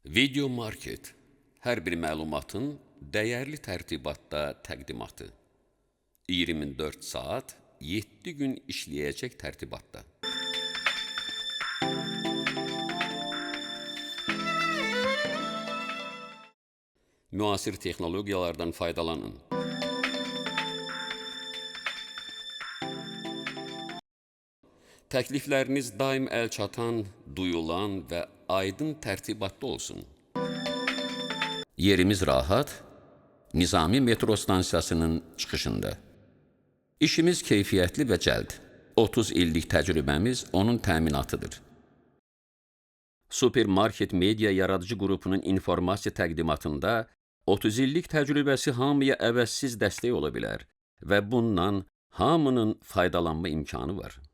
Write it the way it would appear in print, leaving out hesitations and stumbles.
Video market hər bir məlumatın dəyərli tərtibatda təqdimatı. 24 saat, 7 gün işləyəcək tərtibatda. Müasir texnologiyalardan faydalanın. Təklifləriniz daim əlçatan, duyulan və aydın tərtibatda olsun. Yerimiz rahat, Nizami metro stansiyasının çıxışında. İşimiz keyfiyyətli və cəld. 30 illik təcrübəmiz onun təminatıdır. Supermarket Media Yaradıcı Qrupunun informasiya təqdimatında 30 illik təcrübəsi hamıya əvəzsiz dəstək ola bilər və bundan hamının faydalanma imkanı var.